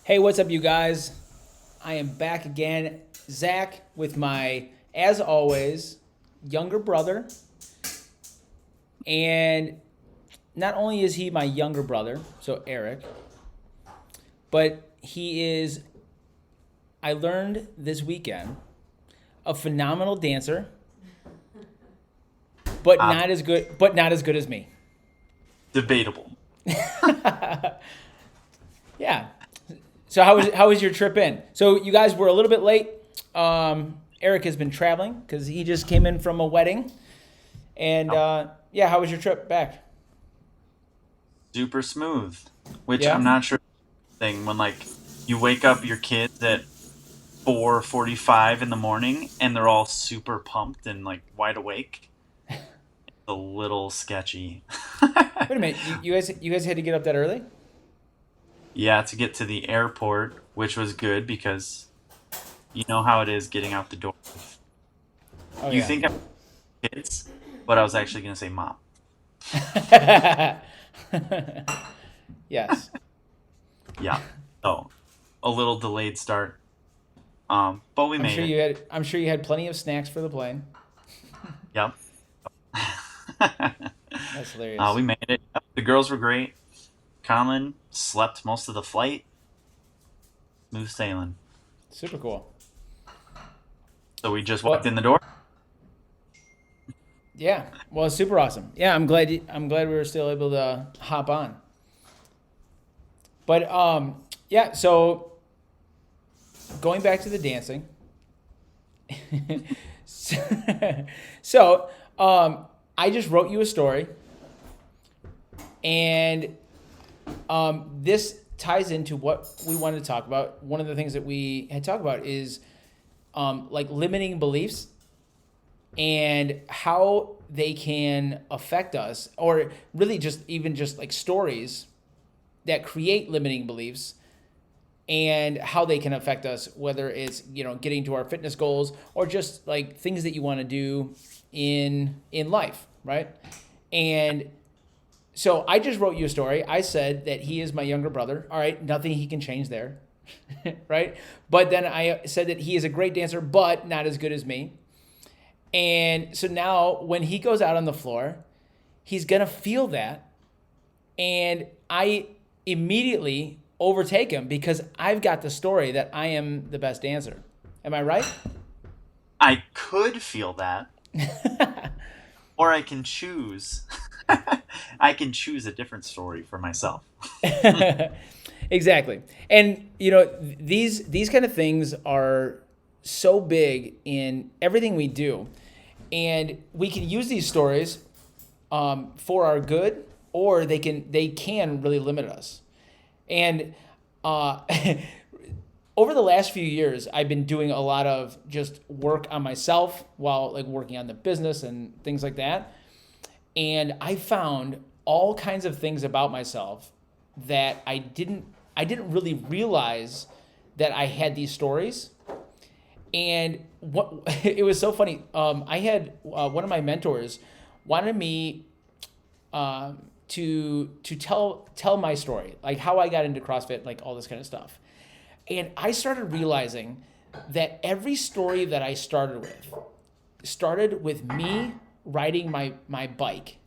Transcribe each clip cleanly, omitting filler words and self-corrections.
Hey, what's up, you guys? I am back again, Zach, with my, as always, younger brother. And not only is he my younger brother, so Eric, but he is, I learned this weekend, a phenomenal dancer, but Uh, not as good as me. Debatable. Yeah. So how was your trip in? So you guys were a little bit late. Eric has been traveling because he just came in from a wedding. And yeah, how was your trip back? Super smooth. Which Yeah. I'm not sure thing when like you wake up your kids at 4:45 in the morning and they're all super pumped and like wide awake. It's a little sketchy. Wait a minute. You guys had to get up that early? Yeah, to get to the airport, which was good because you know how it is getting out the door. Oh You yeah. think I'm kids, but I was actually gonna say mom. Yes. Yeah. So a little delayed start. But we I'm made sure it. you had. I'm sure you had plenty of snacks for the plane. Yep. That's hilarious. We made it. The girls were great. Colin slept most of the flight. Smooth sailing. Super cool. So we just walked Well, in the door. yeah. Well, super awesome. Yeah, I'm glad we were still able to hop on. But yeah. So going back to the dancing. so, so I just wrote you a story, and this ties into what we wanted to talk about. One of the things that we had talked about is like limiting beliefs and how they can affect us, or really just even just like stories that create limiting beliefs and how they can affect us, whether it's getting to our fitness goals or just like things that you want to do in life, right? And so I just wrote you a story. I said that he is my younger brother. All right, nothing he can change there, right? But then I said that he is a great dancer, but not as good as me. And so now when he goes out on the floor, he's gonna feel that, and I immediately overtake him because I've got the story that I am the best dancer. Am I right? I could feel that, or I can choose. I can choose a different story for myself. Exactly. And these kind of things are so big in everything we do, and we can use these stories for our good, or they can really limit us. And uh, over the last few years, I've been doing a lot of just work on myself while like working on the business and things like that. And I found all kinds of things about myself that I didn't really realize that I had these stories. And what it was so funny. I had one of my mentors wanted me to tell my story, like how I got into CrossFit, like all this kind of stuff. And I started realizing that every story that I started with me riding my bike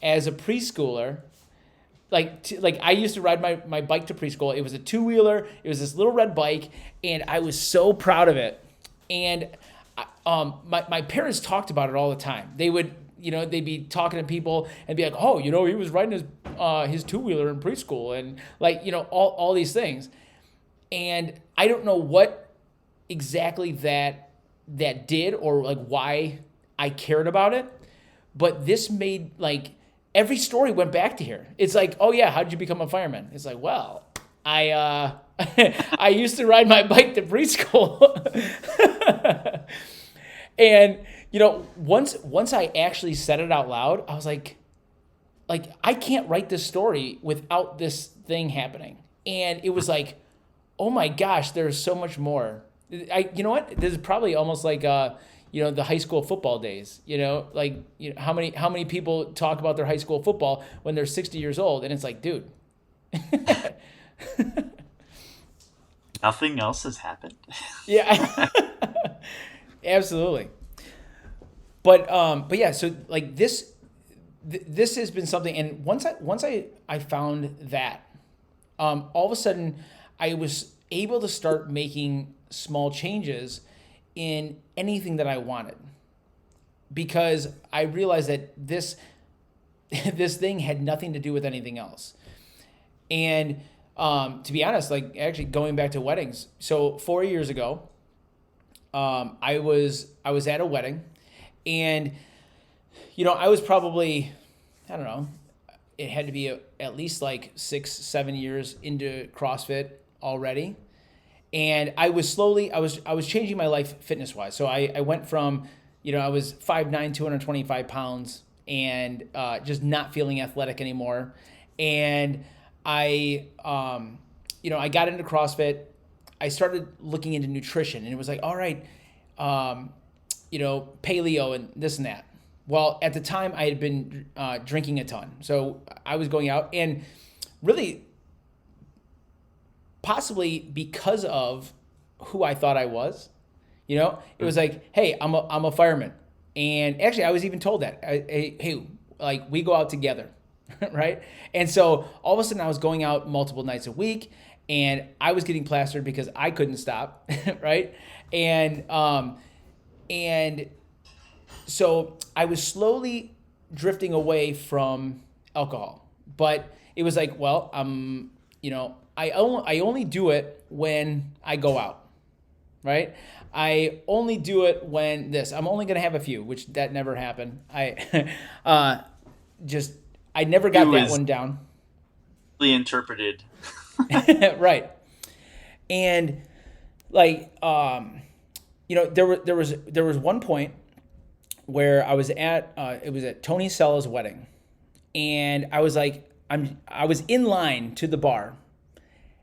as a preschooler. Like I used to ride my bike to preschool. It was a two-wheeler. It was this little red bike, and I was so proud of it. And my parents talked about it all the time. They'd be talking to people and be like, oh, he was riding his two-wheeler in preschool, and like all these things. And I don't know what exactly that did, or like why I cared about it, but this made like every story went back to here. It's like, oh yeah, how did you become a fireman? It's like, well, I I used to ride my bike to preschool. And once I actually said it out loud, I was like I can't write this story without this thing happening. And it was like, oh my gosh, there's so much more. You know what? This is probably almost like the high school football days. Like how many people talk about their high school football when they're 60 years old, and it's like, dude. Nothing else has happened. Yeah. Absolutely. But yeah, so like this has been something, and once I found that, all of a sudden I was able to start making small changes in anything that I wanted, because I realized that this thing had nothing to do with anything else. And to be honest, like actually going back to weddings, so 4 years ago, I was at a wedding, and I was probably, I don't know, it had to be at least like 6 7 years into CrossFit already, and I was changing my life fitness wise. So I went from, I was 5'9", 225 pounds, and just not feeling athletic anymore, and I got into CrossFit. I started looking into nutrition, and it was like, all right, paleo and this and that. Well, at the time, I had been drinking a ton, so I was going out, and really, possibly because of who I thought I was, it was like, hey, I'm a fireman, and actually, I was even told that, hey, like we go out together, right? And so all of a sudden, I was going out multiple nights a week, and I was getting plastered because I couldn't stop, right? And so I was slowly drifting away from alcohol, but it was like, well, I only do it when I go out, right? I only do it when I'm only going to have a few, which that never happened. I never got that one down. Interpreted. Right. And like, there was one point where I was at, it was at Tony Sella's wedding, and I was like, I was in line to the bar,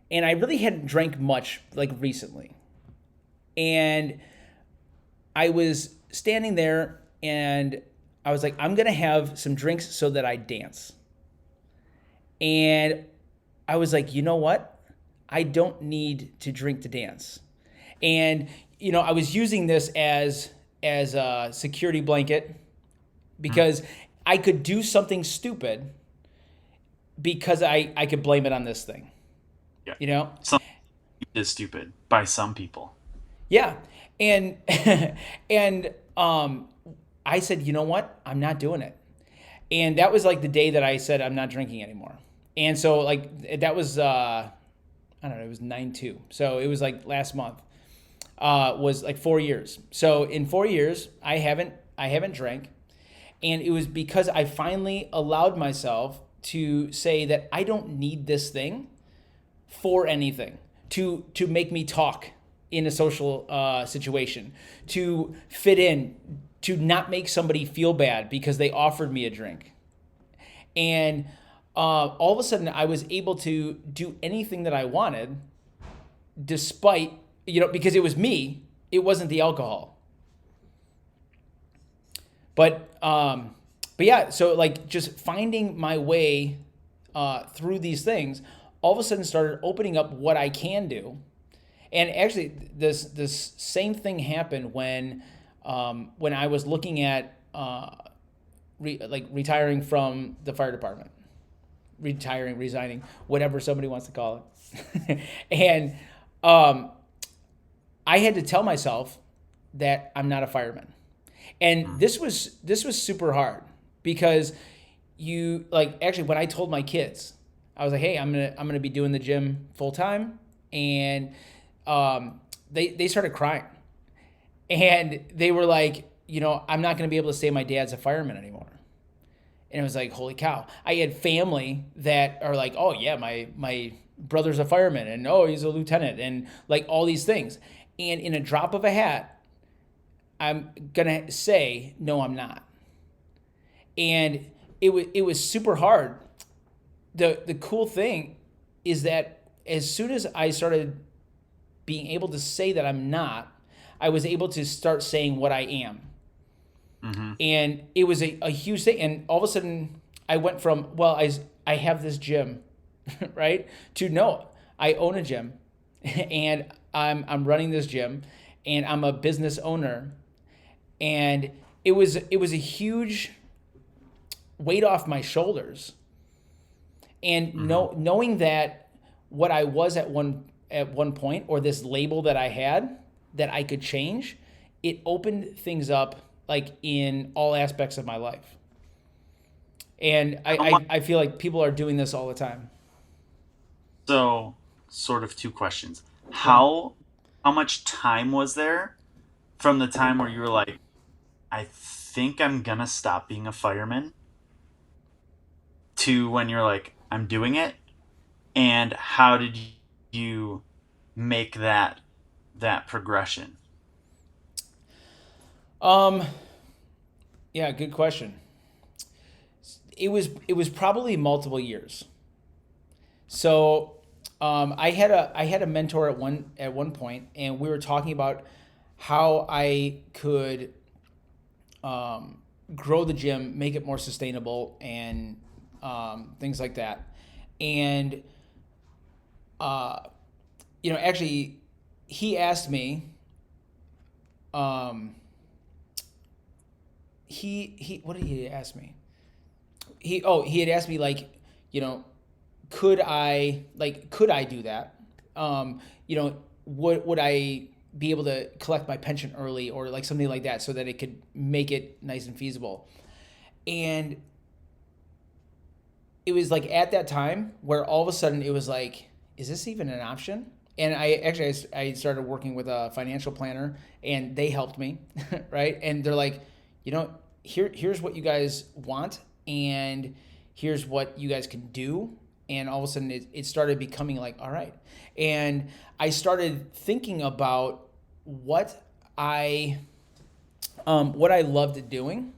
and I really hadn't drank much like recently, and I was standing there, and I was like, I'm gonna have some drinks so that I dance, and I was like, you know what? I don't need to drink to dance, and I was using this as a security blanket, because I could do something stupid because I could blame it on this thing. Yeah. Something is stupid by some people. Yeah. And and I said, you know what? I'm not doing it. And that was like the day that I said I'm not drinking anymore. And so like that was I don't know, it was 9/2. So it was like last month. Was like 4 years. So in 4 years, I haven't drank, and it was because I finally allowed myself to say that I don't need this thing for anything to make me talk in a social situation, to fit in, to not make somebody feel bad because they offered me a drink, and all of a sudden I was able to do anything that I wanted, despite. Because it was me, it wasn't the alcohol. But yeah, so like just finding my way through these things, all of a sudden started opening up what I can do. And actually, this same thing happened when I was looking at retiring from the fire department, resigning, whatever somebody wants to call it, and I had to tell myself that I'm not a fireman. And this was super hard, because actually when I told my kids, I was like, hey, I'm going to be doing the gym full time, and they started crying. And they were like, I'm not going to be able to say my dad's a fireman anymore. And it was like, holy cow. I had family that are like, oh yeah, my brother's a fireman, and oh, he's a lieutenant, and like all these things. And in a drop of a hat, I'm going to say, no, I'm not. And it was super hard. The cool thing is that as soon as I started being able to say that I'm not, I was able to start saying what I am. Mm-hmm. And it was a huge thing. And all of a sudden, I went from, well, I have this gym, right? To no, I own a gym. and I'm running this gym, and I'm a business owner, and it was a huge weight off my shoulders, and Mm-hmm. knowing that what I was at one point, or this label that I had that I could change, it opened things up like in all aspects of my life. And How much? I feel like people are doing this all the time. So, sort of two questions. Yeah. How much time was there from the time where you were like, I think I'm gonna stop being a fireman, to when you're like, I'm doing it, and how did you make that progression? Um, yeah, good question. It was probably multiple years. So I had a mentor at one point, and we were talking about how I could grow the gym, make it more sustainable, and things like that. And actually, he asked me. Um, he what did he ask me? He had asked me, like, you know could I do that? Would I be able to collect my pension early, or like something like that, so that it could make it nice and feasible? And it was like at that time where all of a sudden it was like, is this even an option? And I started working with a financial planner, and they helped me, right? And they're like, you know, here's what you guys want, and here's what you guys can do. And all of a sudden it started becoming like, all right. And I started thinking about I what I loved doing.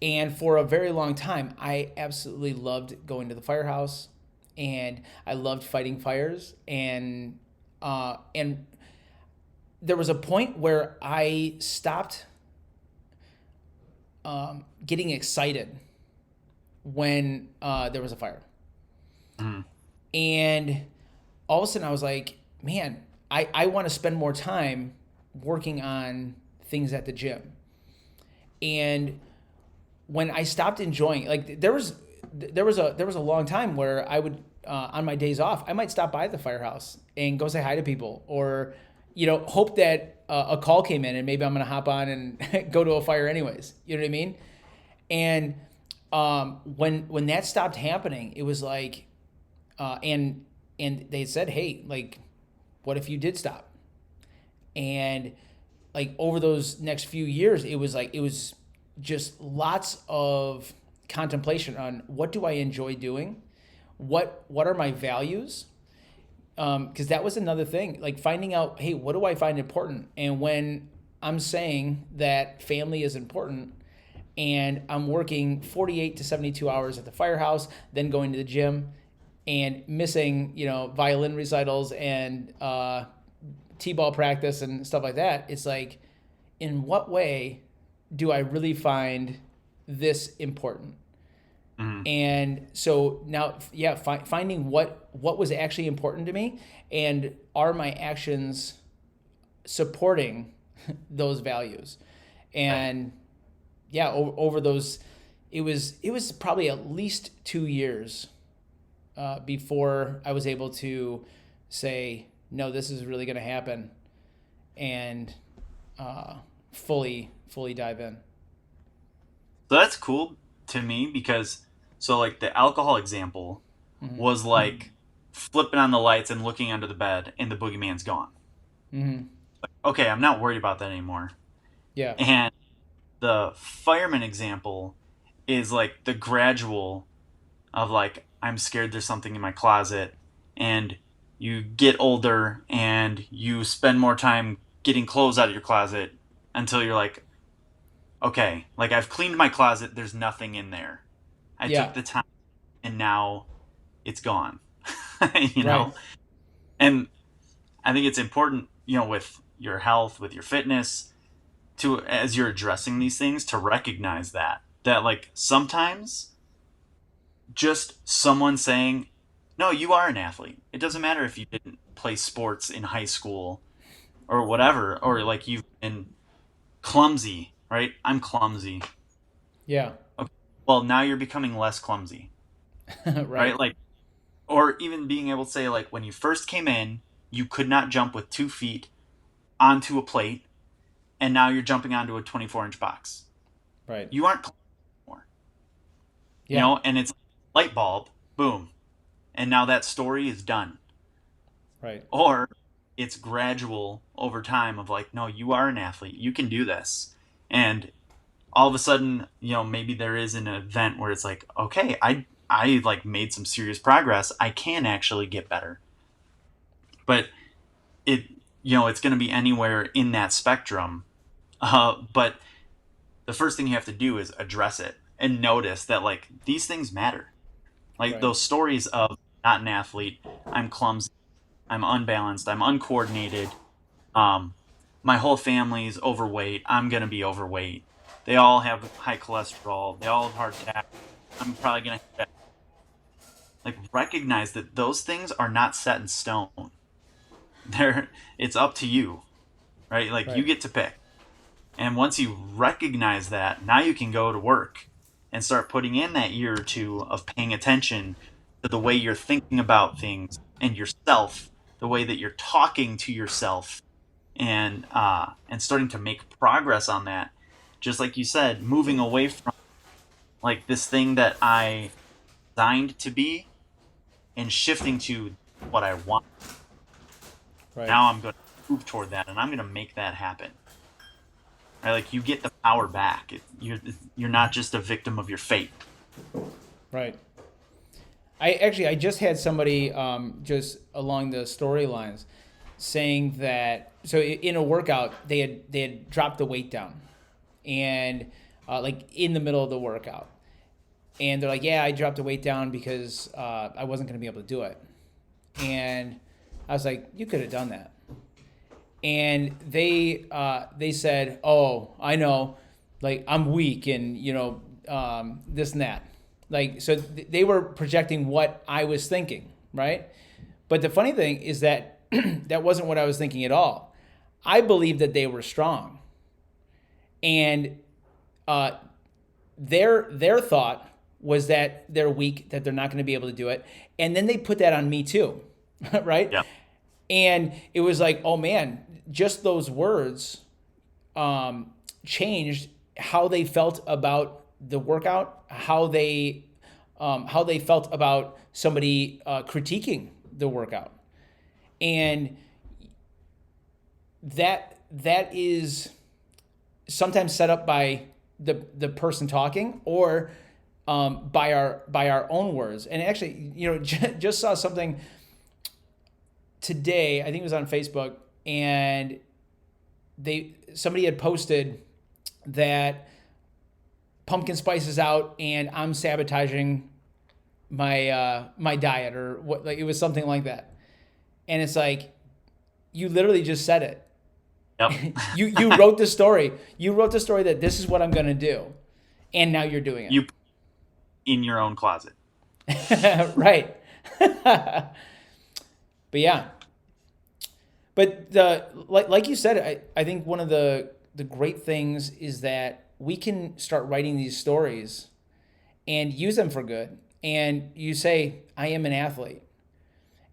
And for a very long time, I absolutely loved going to the firehouse, and I loved fighting fires. And there was a point where I stopped getting excited when there was a fire. Mm-hmm. And all of a sudden I was like, man, I want to spend more time working on things at the gym. And when I stopped enjoying, like, there was a long time where I would, on my days off, I might stop by the firehouse and go say hi to people, or hope that a call came in, and maybe I'm gonna hop on and go to a fire anyways. You know what I mean? And when that stopped happening, it was like, and they said, hey, like, what if you did stop? And like over those next few years, it was just lots of contemplation on, what do I enjoy doing, what are my values, because that was another thing, like finding out, hey, what do I find important? And when I'm saying that family is important, and I'm working 48 to 72 hours at the firehouse, then going to the gym, and missing, violin recitals and t-ball practice and stuff like that, it's like, in what way do I really find this important? Mm-hmm. And so now, yeah, finding what was actually important to me, and are my actions supporting those values? Right. And yeah, over those, it was probably at least 2 years before I was able to say, no, this is really going to happen, and fully dive in. So that's cool to me because, so like the alcohol example Mm-hmm. was like flipping on the lights and looking under the bed and the boogeyman's gone. Mm-hmm. Okay, I'm not worried about that anymore. Yeah. And the fireman example is like the gradual of like, I'm scared there's something in my closet, and you get older and you spend more time getting clothes out of your closet until you're like, okay, like I've cleaned my closet, there's nothing in there. I took Yeah. the time, and now it's gone. you Right. know? And I think it's important, with your health, with your fitness, to, as you're addressing these things, to recognize that like sometimes just someone saying, No, you are an athlete. It doesn't matter if you didn't play sports in high school or whatever, or like you've been clumsy, right? I'm clumsy. Yeah. Okay. Well, now you're becoming less clumsy, right? Right. Like, or even being able to say, like, when you first came in, you could not jump with 2 feet onto a plate, and now you're jumping onto a 24-inch box. Right. You aren't clumsy anymore, Yeah. and it's light bulb, boom, and now that story is done. Right. Or it's gradual over time of like, no, you are an athlete, you can do this, and all of a sudden, maybe there is an event where it's like, okay, I like made some serious progress. I can actually get better. But it, it's going to be anywhere in that spectrum. But the first thing you have to do is address it and notice that like these things matter. Like Right. those stories of not an athlete, I'm clumsy, I'm unbalanced, I'm uncoordinated. Um, my whole family's overweight. I'm gonna be overweight. They all have high cholesterol. They all have heart attack. I'm probably gonna have that. Like recognize that those things are not set in stone. It's up to you, right? Like you Right. get to pick. And once you recognize that, now you can go to work and start putting in that year or two of paying attention to the way you're thinking about things and yourself, the way that you're talking to yourself, and starting to make progress on that. Just like you said, moving away from like this thing that I designed to be and shifting to what I want. Right. Now I'm going to move toward that, and I'm going to make that happen. Right? Like you get the power back. You're not just a victim of your fate. Right. I just had somebody just along the storylines saying that so in a workout they had dropped the weight down and like in the middle of the workout and they're like, yeah, I dropped the weight down because I wasn't going to be able to do it. And I was like, you could have done that. And they said, oh, I know, like I'm weak and this and that. Like so they were projecting what I was thinking, right? But the funny thing is that that wasn't what I was thinking at all. I believed that they were strong, and uh, their thought was that they're weak, that they're not going to be able to do it, and then they put that on me too, right? Yeah. And it was like, oh man, just those words changed how they felt about the workout, how they felt about somebody critiquing the workout, and that is sometimes set up by the person talking or by our own words. And actually, just saw something today. I think it was on Facebook, and somebody had posted that pumpkin spice is out and I'm sabotaging my diet or what, like it was something like that. And it's like you literally just said it. Yep. You wrote the story. You wrote the story that this is what I'm going to do. And now you're doing You in your own closet. it. Right. But yeah. But like you said, I think one of the great things is that we can start writing these stories and use them for good. And you say, I am an athlete.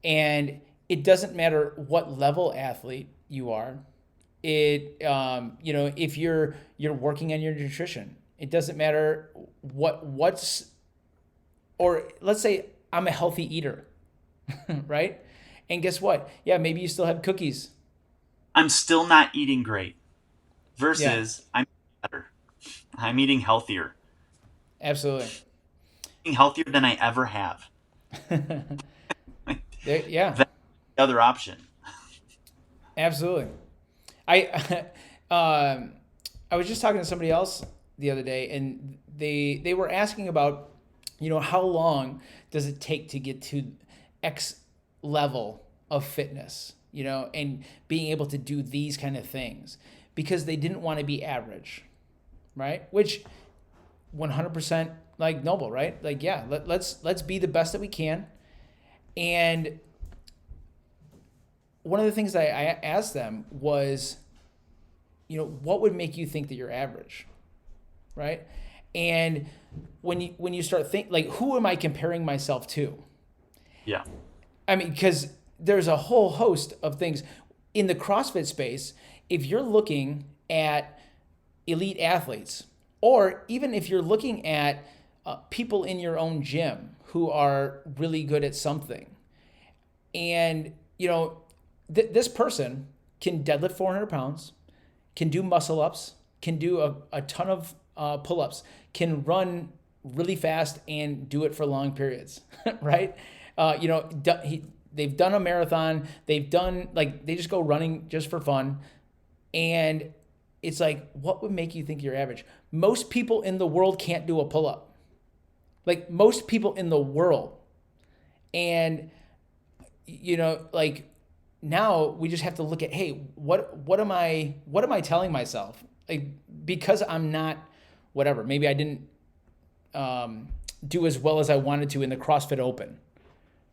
And it doesn't matter what level athlete you are. If you're working on your nutrition, it doesn't matter what's, or let's say I'm a healthy eater, right? And guess what? Yeah, maybe you still have cookies. I'm still not eating great. Yeah, Versus I'm better. I'm eating healthier. absolutely. Eating healthier than I ever have. Yeah, That's the other option. absolutely. I I was just talking to somebody else the other day, and they were asking about, how long does it take to get to X level of fitness, and being able to do these kind of things because they didn't want to be average, right? Which 100% like noble, right? Like, yeah, let's be the best that we can. And one of the things I asked them was, what would make you think that you're average, right? And when you start think like, who am I comparing myself to? Yeah. I mean, because there's a whole host of things in the CrossFit space. If you're looking at elite athletes, or even if you're looking at people in your own gym who are really good at something, and this person can deadlift 400 pounds, can do muscle ups, can do a ton of pull ups, can run really fast and do it for long periods, right? They've done a marathon. They've done they just go running just for fun, and it's like, what would make you think you're average? Most people in the world can't do a pull up. Like most people in the world, and now we just have to look at, hey, what am I telling myself? Like, because I'm not whatever. Maybe I didn't do as well as I wanted to in the CrossFit Open,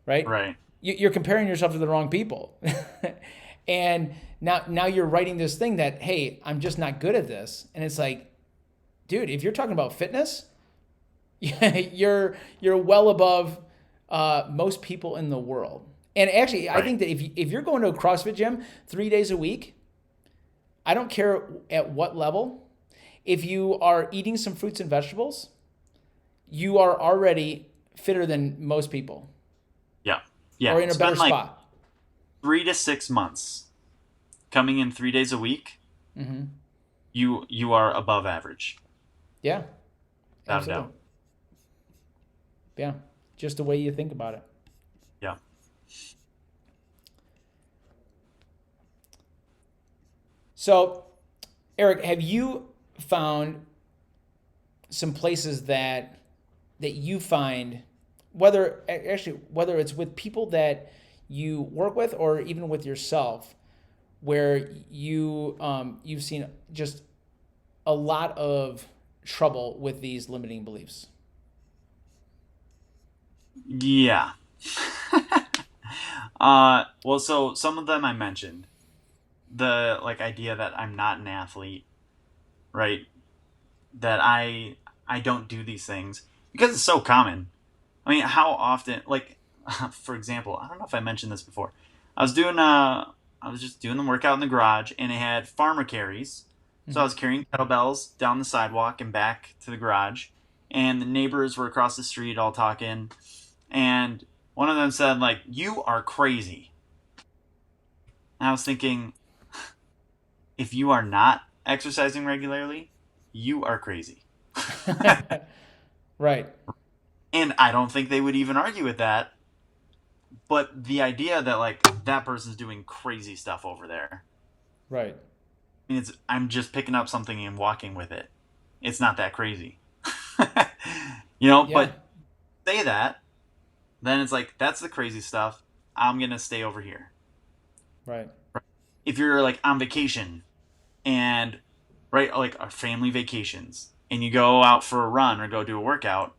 right? Right. You're comparing yourself to the wrong people. And now you're writing this thing that, hey, I'm just not good at this. And it's like, dude, if you're talking about fitness, you're well above most people in the world. And actually, I think that if you're going to a CrossFit gym 3 days a week, I don't care at what level, if you are eating some fruits and vegetables, you are already fitter than most people. Yeah. Yeah. Or in a better Spend spot. 3 to 6 months coming in 3 days a week. Mm-hmm. You are above average. Yeah. Without a Absolutely. doubt. Yeah. Just the way you think about it. Yeah. So, Eric, have you found some places that you find, whether it's with people that you work with or even with yourself, where you've seen just a lot of trouble with these limiting beliefs? Yeah. Well, so some of them I mentioned. The idea that I'm not an athlete, right? That I don't do these things because it's so common. I mean, how often, for example, I don't know if I mentioned this before. I was doing I was just doing the workout in the garage, and it had farmer carries. So I Mm-hmm. was carrying kettlebells down the sidewalk and back to the garage, and the neighbors were across the street all talking, and one of them said, like, "You are crazy." And I was thinking, if you are not exercising regularly, you are crazy. Right. And I don't think they would even argue with that. But the idea that that person's doing crazy stuff over there, Right. I mean, I'm just picking up something and walking with it. It's not that crazy. Yeah. But say that, then it's like, that's the crazy stuff. I'm going to stay over here. Right. If you're on vacation and, right, our family vacations, and you go out for a run or go do a workout,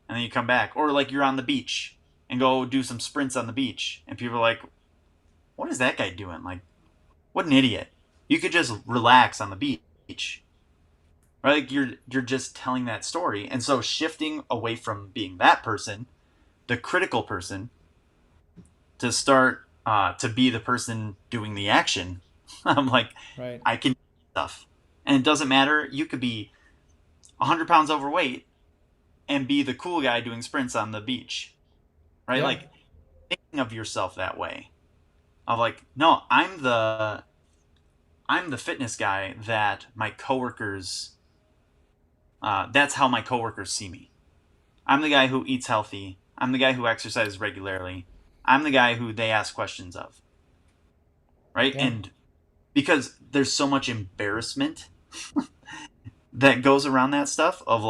and then you come back, or you're on the beach and go do some sprints on the beach, and people are like, what is that guy doing? Like, what an idiot. You could just relax on the beach, right? You're just telling that story. And so shifting away from being that person, the critical person, to start to be the person doing the action. I'm like, Right. I can do stuff. And it doesn't matter. You could be 100 pounds overweight and be the cool guy doing sprints on the beach, right? Yeah. Thinking of yourself that way, of no, I'm the fitness guy that my coworkers, that's how my coworkers see me. I'm the guy who eats healthy. I'm the guy who exercises regularly. I'm the guy who they ask questions of, right? Yeah. And because there's so much embarrassment that goes around that stuff of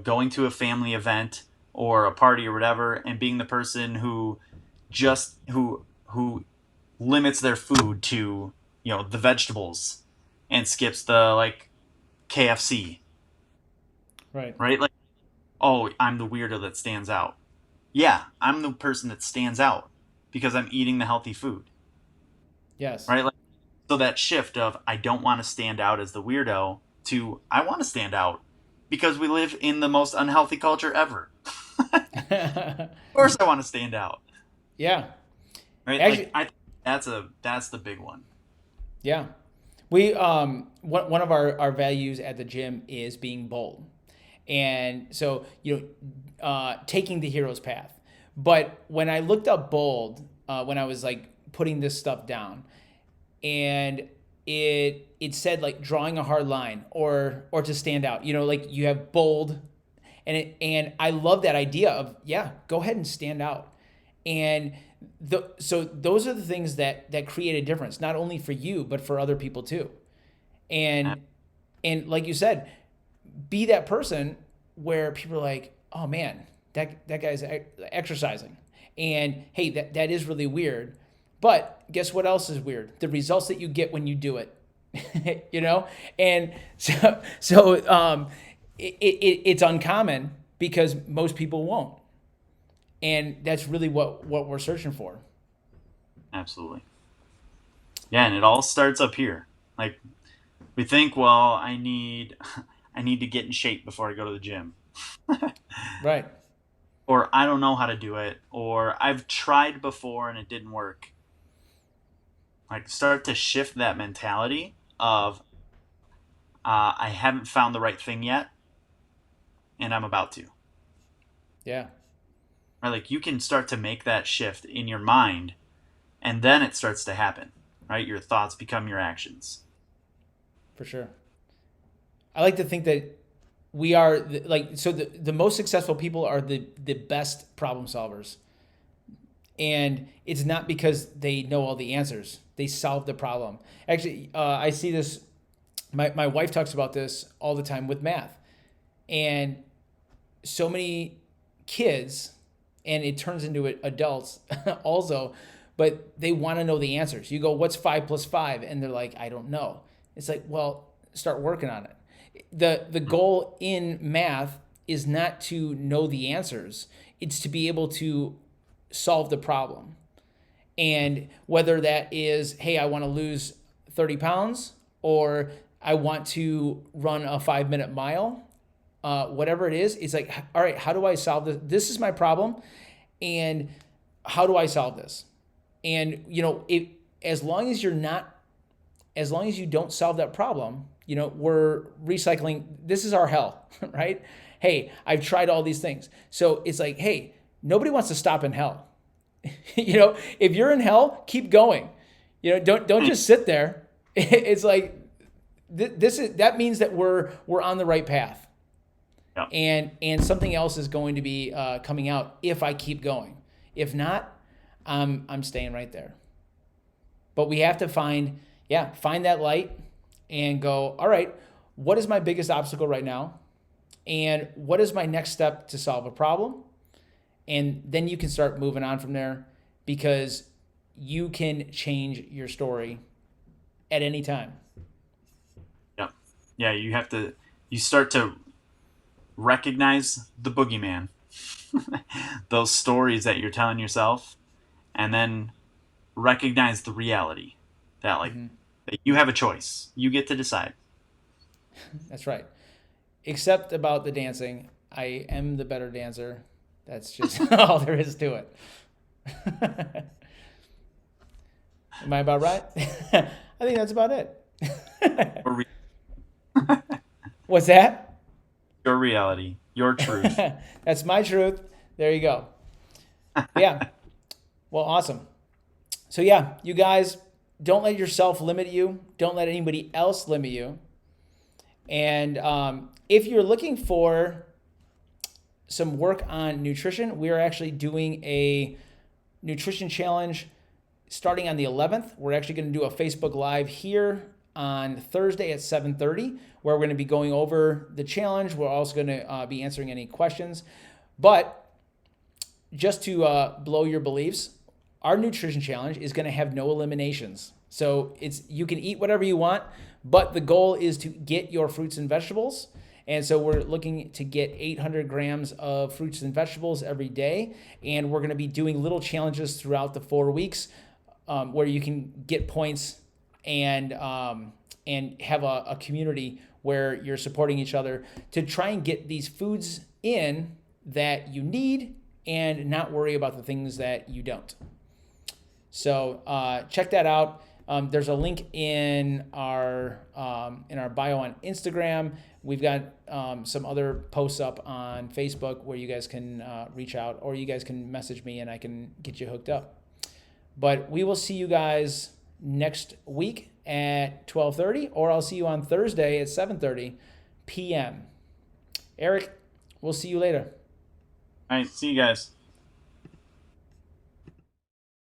going to a family event or a party or whatever, and being the person who who limits their food to the vegetables and skips the KFC, Right. right? Oh, I'm the weirdo that stands out. yeah, I'm the person that stands out because I'm eating the healthy food, Yes. right? Like, so that shift of I don't want to stand out as the weirdo to I want to stand out because we live in the most unhealthy culture ever. Of course I want to stand out, Yeah. right? Like Actually, I that's the big one. yeah. We one of our values at the gym is being bold. And so, taking the hero's path. But when I looked up bold, when I was like putting this stuff down, and it said like drawing a hard line or to stand out. Like you have bold, and I love that idea of, yeah, go ahead and stand out. And so those are the things that create a difference, not only for you but for other people too. And and like you said, be that person where people are like, oh man, that guy's exercising, and hey, that is really weird, but guess what else is weird? The results that you get when you do it. And so it's uncommon because most people won't, and that's really what we're searching for. Absolutely. Yeah, and it all starts up here. Like we think, well, I need to get in shape before I go to the gym. Right. Or I don't know how to do it, or I've tried before and it didn't work. Like start to shift that mentality of I haven't found the right thing yet, and I'm about to. Yeah, Right? Like you can start to make that shift in your mind, and then it starts to happen. Right? Your thoughts become your actions. for sure. I like to think that we are the most successful people are the best problem solvers. And it's not because they know all the answers. They solve the problem. Actually, I see this. My wife talks about this all the time with math. And so many kids, and it turns into adults also, but they want to know the answers. You go, what's 5 plus 5? And they're like, I don't know. It's like, well, start working on it. The goal in math is not to know the answers. It's to be able to solve the problem. And whether that is, hey, I want to lose 30 pounds, or I want to run a 5 minute mile, whatever it is, it's like, all right, how do I solve this? This is my problem. And how do I solve this? And, as long as you're not, as long as you don't solve that problem, we're recycling. This is our hell, right? Hey, I've tried all these things. So it's like, hey, nobody wants to stop in hell. If you're in hell, keep going. Don't just sit there. It's like that means that we're on the right path, Yeah. and something else is going to be coming out if I keep going. If not, I'm staying right there. But we have to find that light and go, all right, what is my biggest obstacle right now? And what is my next step to solve a problem? And then you can start moving on from there, because you can change your story at any time. Yeah. Yeah, you start to recognize the boogeyman. Those stories that you're telling yourself, and then recognize the reality that that you have a choice. You get to decide. That's right. Except about the dancing, I am the better dancer. That's just all there is to it. Am I about right? I think that's about it. Your, re- What's that? your reality, your truth. That's my truth. There you go. Yeah. Well, awesome. So yeah, you guys, don't let yourself limit you. Don't let anybody else limit you. And if you're looking for some work on nutrition, we are actually doing a nutrition challenge starting on the 11th. We're actually going to do a Facebook Live here on Thursday at 7:30, where we're going to be going over the challenge. We're also going to be answering any questions. But just to blow your beliefs, our nutrition challenge is going to have no eliminations. So you can eat whatever you want, but the goal is to get your fruits and vegetables. And so we're looking to get 800 grams of fruits and vegetables every day. And we're going to be doing little challenges throughout the 4 weeks where you can get points and have a community where you're supporting each other to try and get these foods in that you need and not worry about the things that you don't. So check that out. There's a link in our bio on Instagram. We've got some other posts up on Facebook where you guys can reach out, or you guys can message me and I can get you hooked up. But we will see you guys next week at 12:30, or I'll see you on Thursday at 7:30 p.m. Eric, we'll see you later. All right, see you guys.